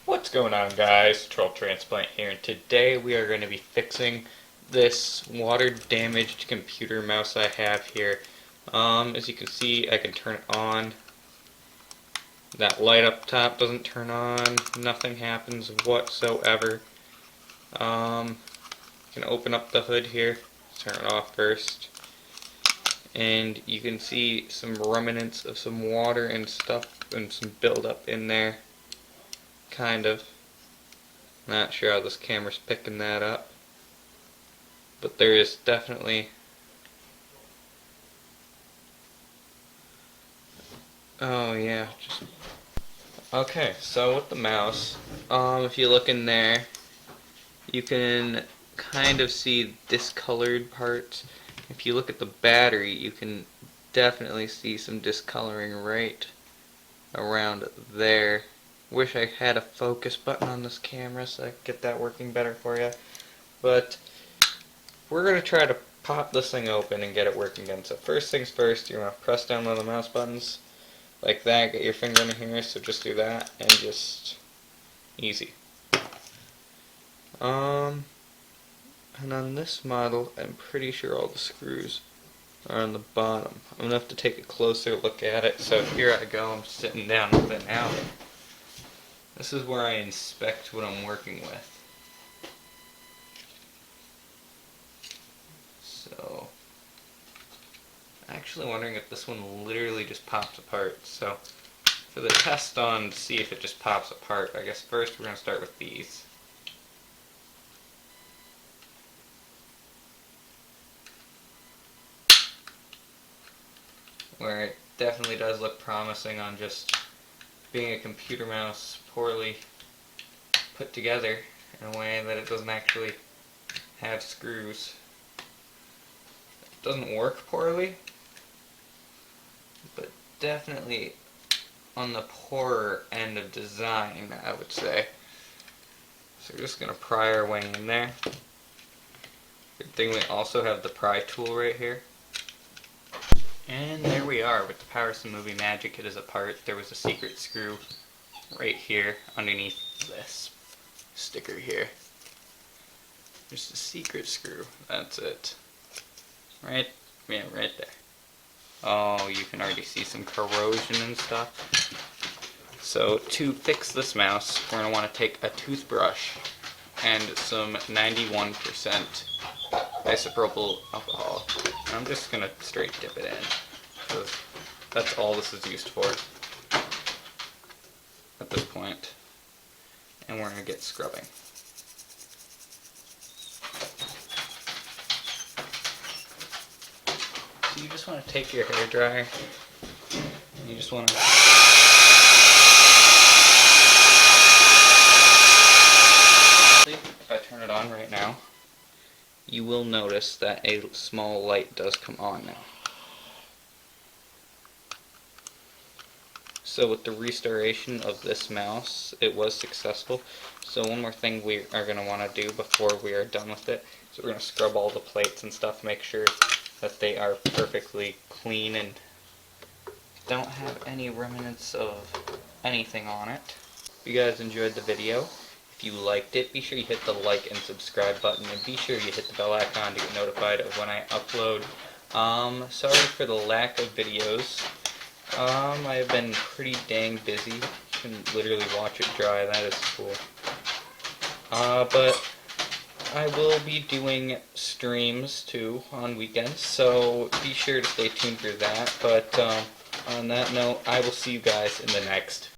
What's going on, guys? TrollTransplant here, and today we are going to be fixing this water-damaged computer mouse I have here. As you can see, I can turn it on. That light up top doesn't turn on. Nothing happens whatsoever. You can open up the hood here. Turn it off first. And you can see some remnants of some water and stuff and some buildup in there. Kind of. Not sure how this camera's picking that up, but there is definitely okay. So with the mouse, if you look in there, you can kind of see discolored parts. If you look at the battery, you can definitely see some discoloring right around there. Wish I had a focus button on this camera so I could get that working better for you. But we're going to try to pop this thing open and get it working again. So first things first, you're going to press down on the mouse buttons like that. Get your finger in here, so just do that and just easy. And on this model, I'm pretty sure all the screws are on the bottom. I'm going to have to take a closer look at it. So here I go, I'm sitting down with it now. This is where I inspect what I'm working with. So, actually wondering if this one literally just pops apart. So, for the test on to see if it just pops apart, I guess first we're going to start with these. Where it definitely does look promising on just being a computer mouse poorly put together in a way that it doesn't actually have screws. It doesn't work poorly, but definitely on the poorer end of design, I would say. So we're just going to pry our way in there. Good thing we also have the pry tool right here. And there we are with the Power Some Movie magic. It is apart. There was a secret screw right here underneath this sticker here. There's a secret screw. That's it. Right there. Oh, you can already see some corrosion and stuff. So to fix this mouse, we're going to want to take a toothbrush and some 91% isopropyl alcohol. And I'm just going to straight dip it in, because that's all this is used for at this point. And we're going to get scrubbing. So you just want to take your hairdryer, and you just want to if I turn it on right now, you will notice that a small light does come on now. So with the restoration of this mouse, it was successful. So one more thing we are going to want to do before we are done with it, so we're going to scrub all the plates and stuff, make sure that they are perfectly clean and don't have any remnants of anything on it. If you guys enjoyed the video, if you liked it, be sure you hit the like and subscribe button, and be sure you hit the bell icon to get notified of when I upload. Sorry for the lack of videos. I have been pretty dang busy. You can literally watch it dry, that is cool. But I will be doing streams too on weekends, so be sure to stay tuned for that. But on that note, I will see you guys in the next